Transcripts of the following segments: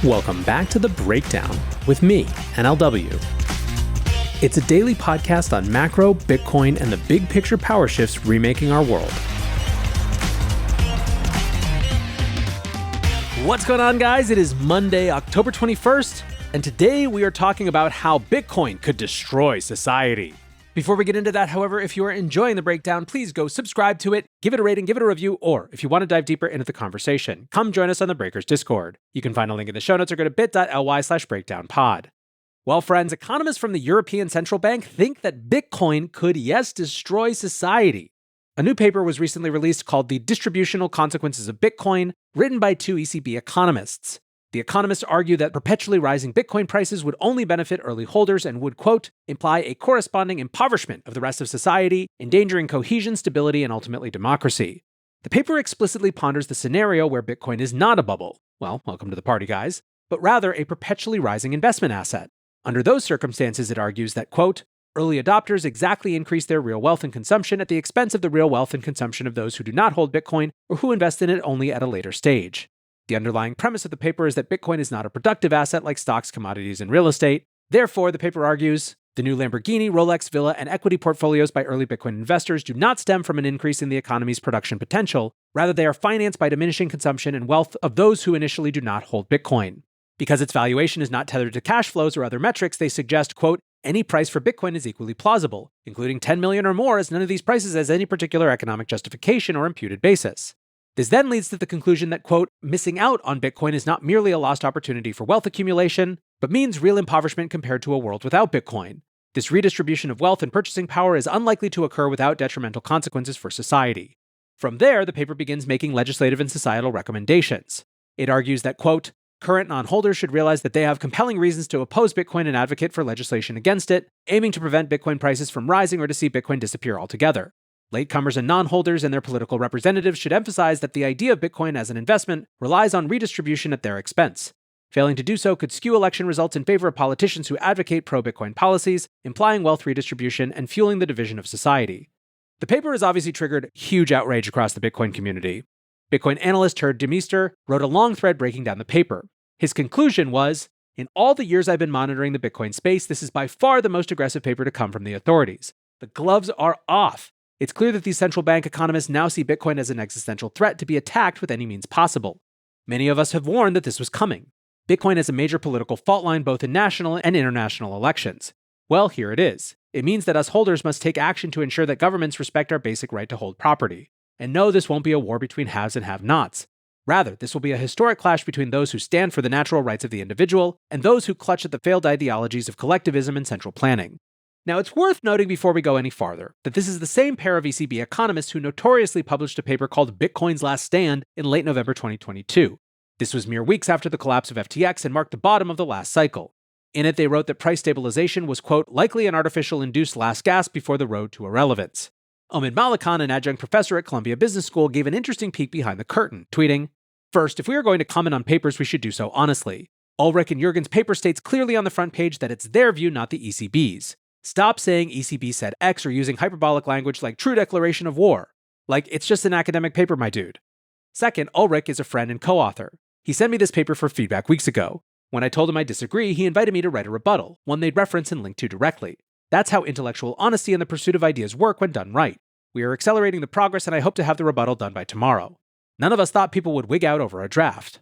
Welcome back to The Breakdown with me, NLW. It's a daily podcast on macro, Bitcoin, and the big picture power shifts remaking our world. What's going on, guys? It is Monday, October 21st, and today we are talking about how Bitcoin could destroy society. Before we get into that, however, if you are enjoying The Breakdown, please go subscribe to it, give it a rating, give it a review, or if you want to dive deeper into the conversation, come join us on the Breakers Discord. You can find a link in the show notes or go to bit.ly/breakdownpod. Well, friends, economists from the European Central Bank think that Bitcoin could, yes, destroy society. A new paper was recently released called The Distributional Consequences of Bitcoin, written by two ECB economists. The economists argue that perpetually rising Bitcoin prices would only benefit early holders and would, quote, imply a corresponding impoverishment of the rest of society, endangering cohesion, stability, and ultimately democracy. The paper explicitly ponders the scenario where Bitcoin is not a bubble. Well, welcome to the party, guys. But rather a perpetually rising investment asset. Under those circumstances, it argues that, quote, early adopters exactly increase their real wealth and consumption at the expense of the real wealth and consumption of those who do not hold Bitcoin or who invest in it only at a later stage. The underlying premise of the paper is that Bitcoin is not a productive asset like stocks, commodities, and real estate. Therefore, the paper argues, the new Lamborghini, Rolex, villa, and equity portfolios by early Bitcoin investors do not stem from an increase in the economy's production potential. Rather, they are financed by diminishing consumption and wealth of those who initially do not hold Bitcoin. Because its valuation is not tethered to cash flows or other metrics, they suggest, quote, any price for Bitcoin is equally plausible, including 10 million or more, as none of these prices has any particular economic justification or imputed basis. This then leads to the conclusion that, quote, missing out on Bitcoin is not merely a lost opportunity for wealth accumulation, but means real impoverishment compared to a world without Bitcoin. This redistribution of wealth and purchasing power is unlikely to occur without detrimental consequences for society. From there, the paper begins making legislative and societal recommendations. It argues that, quote, current non-holders should realize that they have compelling reasons to oppose Bitcoin and advocate for legislation against it, aiming to prevent Bitcoin prices from rising or to see Bitcoin disappear altogether. Latecomers and non-holders and their political representatives should emphasize that the idea of Bitcoin as an investment relies on redistribution at their expense. Failing to do so could skew election results in favor of politicians who advocate pro-Bitcoin policies, implying wealth redistribution and fueling the division of society. The paper has obviously triggered huge outrage across the Bitcoin community. Bitcoin analyst Herr Demeester wrote a long thread breaking down the paper. His conclusion was, in all the years I've been monitoring the Bitcoin space, this is by far the most aggressive paper to come from the authorities. The gloves are off. It's clear that these central bank economists now see Bitcoin as an existential threat to be attacked with any means possible. Many of us have warned that this was coming. Bitcoin is a major political fault line both in national and international elections. Well, here it is. It means that us holders must take action to ensure that governments respect our basic right to hold property. And no, this won't be a war between haves and have-nots. Rather, this will be a historic clash between those who stand for the natural rights of the individual and those who clutch at the failed ideologies of collectivism and central planning. Now, it's worth noting before we go any farther that this is the same pair of ECB economists who notoriously published a paper called Bitcoin's Last Stand in late November 2022. This was mere weeks after the collapse of FTX and marked the bottom of the last cycle. In it, they wrote that price stabilization was, quote, likely an artificial induced last gasp before the road to irrelevance. Omid Malikan, an adjunct professor at Columbia Business School, gave an interesting peek behind the curtain, tweeting, first, if we are going to comment on papers, we should do so honestly. Ulrich and Jurgen's paper states clearly on the front page that it's their view, not the ECB's. Stop saying ECB said X or using hyperbolic language like true declaration of war. Like, it's just an academic paper, my dude. Second, Ulrich is a friend and co-author. He sent me this paper for feedback weeks ago. When I told him I disagree, he invited me to write a rebuttal, one they'd reference and link to directly. That's how intellectual honesty and the pursuit of ideas work when done right. We are accelerating the progress and I hope to have the rebuttal done by tomorrow. None of us thought people would wig out over a draft.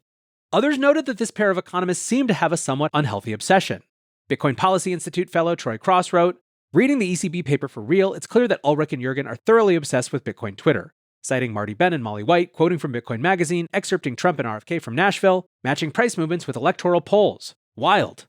Others noted that this pair of economists seemed to have a somewhat unhealthy obsession. Bitcoin Policy Institute fellow Troy Cross wrote, reading the ECB paper for real, it's clear that Ulrich and Jurgen are thoroughly obsessed with Bitcoin Twitter. Citing Marty Ben and Molly White, quoting from Bitcoin Magazine, excerpting Trump and RFK from Nashville, matching price movements with electoral polls. Wild.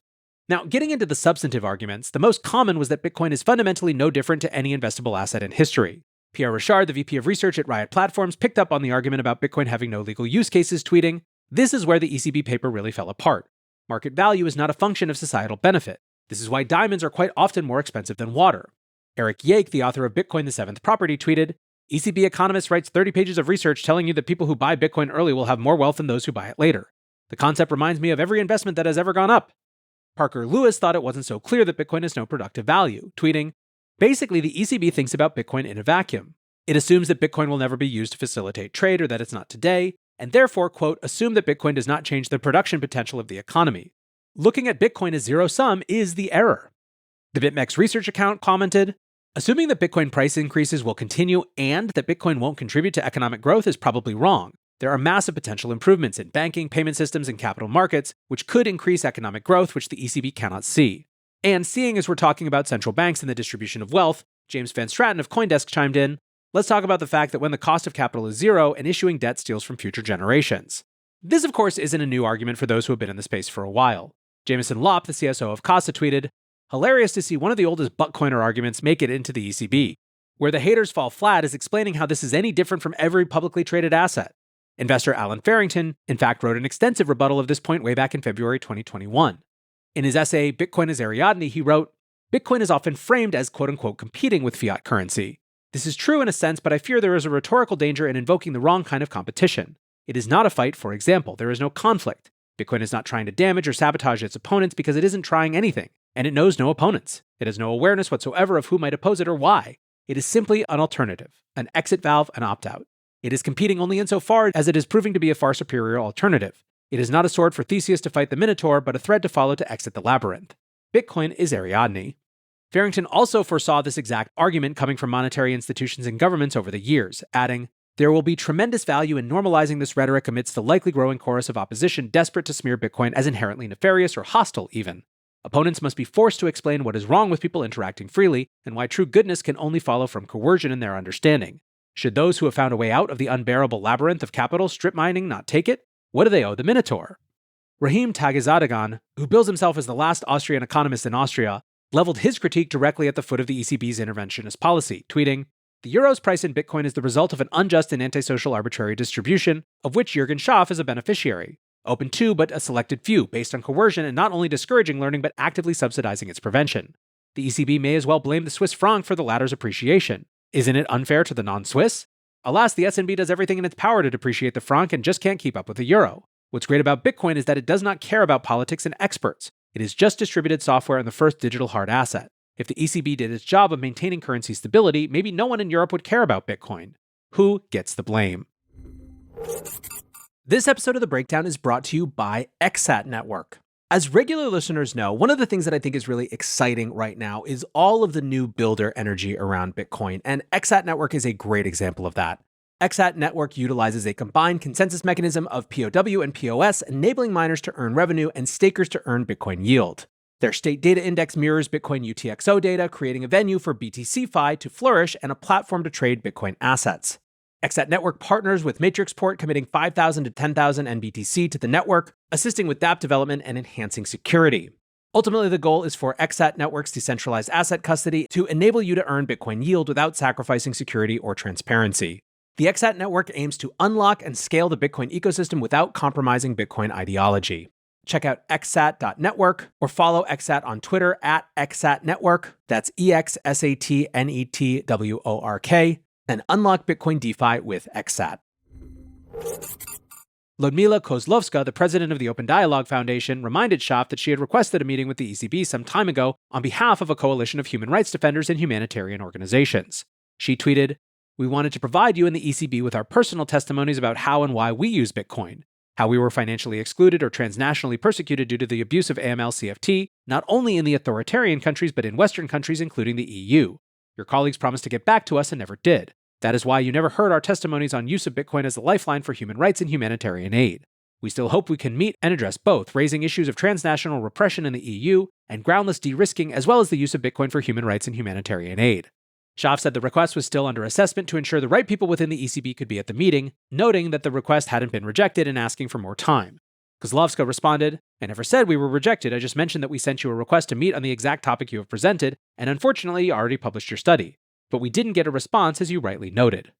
Now, getting into the substantive arguments, the most common was that Bitcoin is fundamentally no different to any investable asset in history. Pierre Richard, the VP of Research at Riot Platforms, picked up on the argument about Bitcoin having no legal use cases, tweeting, this is where the ECB paper really fell apart. Market value is not a function of societal benefit. This is why diamonds are quite often more expensive than water. Eric Yake, the author of Bitcoin, the Seventh Property, tweeted, ECB economist writes 30 pages of research telling you that people who buy Bitcoin early will have more wealth than those who buy it later. The concept reminds me of every investment that has ever gone up. Parker Lewis thought it wasn't so clear that Bitcoin has no productive value, tweeting, basically the ECB thinks about Bitcoin in a vacuum. It assumes that Bitcoin will never be used to facilitate trade or that it's not today, and therefore, quote, assume that Bitcoin does not change the production potential of the economy. Looking at Bitcoin as zero-sum is the error. The BitMEX research account commented, assuming that Bitcoin price increases will continue and that Bitcoin won't contribute to economic growth is probably wrong. There are massive potential improvements in banking, payment systems, and capital markets, which could increase economic growth, which the ECB cannot see. And seeing as we're talking about central banks and the distribution of wealth, James Van Straten of CoinDesk chimed in, let's talk about the fact that when the cost of capital is zero and issuing debt steals from future generations. This, of course, isn't a new argument for those who have been in the space for a while. Jameson Lopp, the CSO of Casa, tweeted, hilarious to see one of the oldest buttcoiner arguments make it into the ECB. Where the haters fall flat is explaining how this is any different from every publicly traded asset. Investor Alan Farrington, in fact, wrote an extensive rebuttal of this point way back in February 2021. In his essay, Bitcoin is Ariadne, he wrote, Bitcoin is often framed as quote-unquote competing with fiat currency. This is true in a sense, but I fear there is a rhetorical danger in invoking the wrong kind of competition. It is not a fight, for example. There is no conflict. Bitcoin is not trying to damage or sabotage its opponents because it isn't trying anything, and it knows no opponents. It has no awareness whatsoever of who might oppose it or why. It is simply an alternative, an exit valve, an opt-out. It is competing only insofar as it is proving to be a far superior alternative. It is not a sword for Theseus to fight the Minotaur, but a thread to follow to exit the labyrinth. Bitcoin is Ariadne. Farrington also foresaw this exact argument coming from monetary institutions and governments over the years, adding, there will be tremendous value in normalizing this rhetoric amidst the likely growing chorus of opposition desperate to smear Bitcoin as inherently nefarious or hostile even. Opponents must be forced to explain what is wrong with people interacting freely and why true goodness can only follow from coercion in their understanding. Should those who have found a way out of the unbearable labyrinth of capital strip mining not take it? What do they owe the Minotaur? Rahim Tagizadagan, who bills himself as the last Austrian economist in Austria, leveled his critique directly at the foot of the ECB's interventionist policy, tweeting, the euro's price in Bitcoin is the result of an unjust and antisocial arbitrary distribution, of which Jürgen Schaaf is a beneficiary, open to but a selected few, based on coercion and not only discouraging learning but actively subsidizing its prevention. The ECB may as well blame the Swiss franc for the latter's appreciation. Isn't it unfair to the non-Swiss? Alas, the SNB does everything in its power to depreciate the franc and just can't keep up with the euro. What's great about Bitcoin is that it does not care about politics and experts. It is just distributed software and the first digital hard asset. If the ECB did its job of maintaining currency stability, maybe no one in Europe would care about Bitcoin. Who gets the blame? This episode of The Breakdown is brought to you by ExSat Network. As regular listeners know, one of the things that I think is really exciting right now is all of the new builder energy around Bitcoin, and ExSat Network is a great example of that. ExSat Network utilizes a combined consensus mechanism of POW and POS, enabling miners to earn revenue and stakers to earn Bitcoin yield. Their state data index mirrors Bitcoin UTXO data, creating a venue for BTCFi to flourish and a platform to trade Bitcoin assets. ExSat Network partners with Matrixport, committing 5,000 to 10,000 NBTC to the network, assisting with dApp development and enhancing security. Ultimately, the goal is for ExSat Network's decentralized asset custody to enable you to earn Bitcoin yield without sacrificing security or transparency. The ExSat Network aims to unlock and scale the Bitcoin ecosystem without compromising Bitcoin ideology. Check out exsat.network or follow ExSat on Twitter at ExSatNetwork, that's ExSatNetwork, and unlock Bitcoin DeFi with ExSat. Ludmila Kozlovska, the president of the Open Dialogue Foundation, reminded Schaaf that she had requested a meeting with the ECB some time ago on behalf of a coalition of human rights defenders and humanitarian organizations. She tweeted, we wanted to provide you and the ECB with our personal testimonies about how and why we use Bitcoin, how we were financially excluded or transnationally persecuted due to the abuse of AML-CFT, not only in the authoritarian countries but in Western countries including the EU. Your colleagues promised to get back to us and never did. That is why you never heard our testimonies on use of Bitcoin as a lifeline for human rights and humanitarian aid. We still hope we can meet and address both, raising issues of transnational repression in the EU and groundless de-risking, as well as the use of Bitcoin for human rights and humanitarian aid. Schaaf said the request was still under assessment to ensure the right people within the ECB could be at the meeting, noting that the request hadn't been rejected and asking for more time. Kozlovska responded, I never said we were rejected, I just mentioned that we sent you a request to meet on the exact topic you have presented, and unfortunately you already published your study. But we didn't get a response as you rightly noted.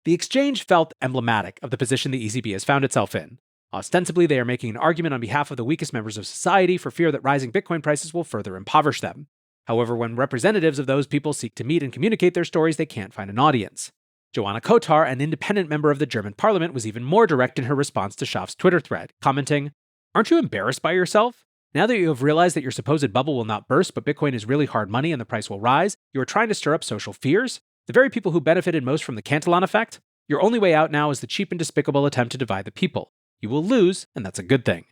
The exchange felt emblematic of the position the ECB has found itself in. Ostensibly, they are making an argument on behalf of the weakest members of society for fear that rising Bitcoin prices will further impoverish them. However, when representatives of those people seek to meet and communicate their stories, they can't find an audience. Joanna Kotar, an independent member of the German parliament, was even more direct in her response to Schaaf's Twitter thread, commenting, aren't you embarrassed by yourself? Now that you have realized that your supposed bubble will not burst, but Bitcoin is really hard money and the price will rise, you are trying to stir up social fears? The very people who benefited most from the Cantillon effect? Your only way out now is the cheap and despicable attempt to divide the people. You will lose, and that's a good thing.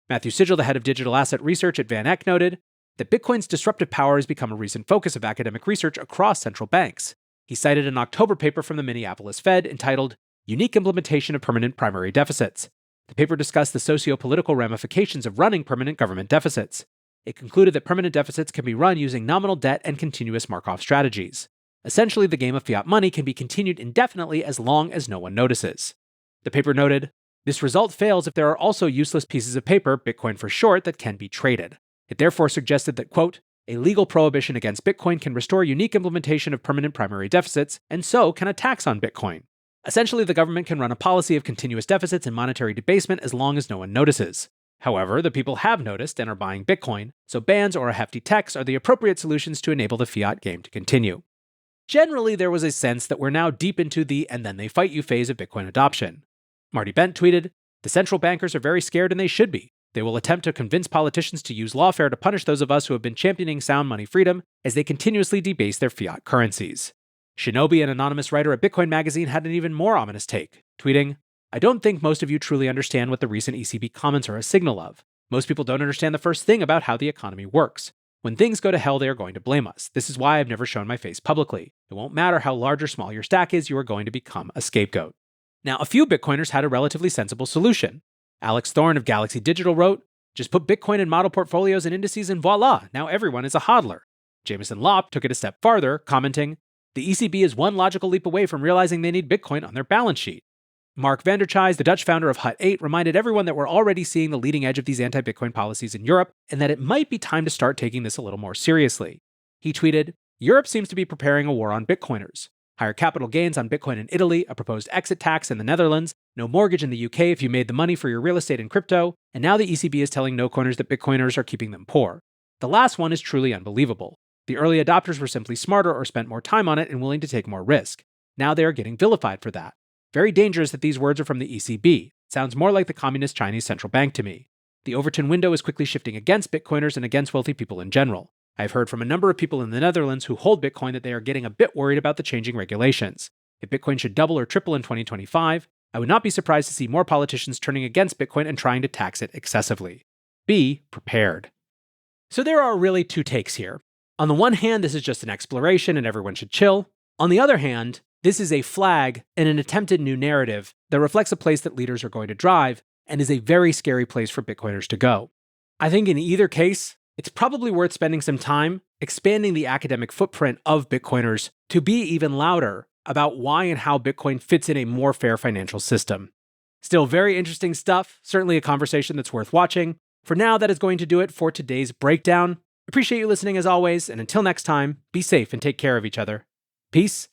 Matthew Sigel, the head of digital asset research at Van Eck, noted that Bitcoin's disruptive power has become a recent focus of academic research across central banks. He cited an October paper from the Minneapolis Fed entitled Unique Implementation of Permanent Primary Deficits. The paper discussed the socio-political ramifications of running permanent government deficits. It concluded that permanent deficits can be run using nominal debt and continuous Markov strategies. Essentially, the game of fiat money can be continued indefinitely as long as no one notices. The paper noted, this result fails if there are also useless pieces of paper, Bitcoin for short, that can be traded. It therefore suggested that, quote, a legal prohibition against Bitcoin can restore unique implementation of permanent primary deficits, and so can a tax on Bitcoin. Essentially, the government can run a policy of continuous deficits and monetary debasement as long as no one notices. However, the people have noticed and are buying Bitcoin, so bans or a hefty tax are the appropriate solutions to enable the fiat game to continue. Generally, there was a sense that we're now deep into the and then they fight you phase of Bitcoin adoption. Marty Bent tweeted, the central bankers are very scared and they should be. They will attempt to convince politicians to use lawfare to punish those of us who have been championing sound money freedom as they continuously debase their fiat currencies. Shinobi, an anonymous writer at Bitcoin Magazine, had an even more ominous take, tweeting, I don't think most of you truly understand what the recent ECB comments are a signal of. Most people don't understand the first thing about how the economy works. When things go to hell, they are going to blame us. This is why I've never shown my face publicly. It won't matter how large or small your stack is, you are going to become a scapegoat. Now, a few Bitcoiners had a relatively sensible solution. Alex Thorne of Galaxy Digital wrote, just put Bitcoin in model portfolios and indices and voila, now everyone is a hodler. Jameson Lopp took it a step farther, commenting, the ECB is one logical leap away from realizing they need Bitcoin on their balance sheet. Mark Vanderchijs, the Dutch founder of Hut 8, reminded everyone that we're already seeing the leading edge of these anti-Bitcoin policies in Europe and that it might be time to start taking this a little more seriously. He tweeted, Europe seems to be preparing a war on Bitcoiners. Higher capital gains on Bitcoin in Italy, a proposed exit tax in the Netherlands, no mortgage in the UK if you made the money for your real estate in crypto, and now the ECB is telling no coiners that Bitcoiners are keeping them poor. The last one is truly unbelievable. The early adopters were simply smarter or spent more time on it and willing to take more risk. Now they are getting vilified for that. Very dangerous that these words are from the ECB. Sounds more like the communist Chinese central bank to me. The Overton window is quickly shifting against Bitcoiners and against wealthy people in general. I've heard from a number of people in the Netherlands who hold Bitcoin that they are getting a bit worried about the changing regulations. If Bitcoin should double or triple in 2025, I would not be surprised to see more politicians turning against Bitcoin and trying to tax it excessively. Be prepared. So there are really two takes here. On the one hand, this is just an exploration and everyone should chill. On the other hand, this is a flag and an attempted new narrative that reflects a place that leaders are going to drive and is a very scary place for Bitcoiners to go. I think in either case, it's probably worth spending some time expanding the academic footprint of Bitcoiners to be even louder about why and how Bitcoin fits in a more fair financial system. Still very interesting stuff, certainly a conversation that's worth watching. For now, that is going to do it for today's breakdown. Appreciate you listening as always, and until next time, be safe and take care of each other. Peace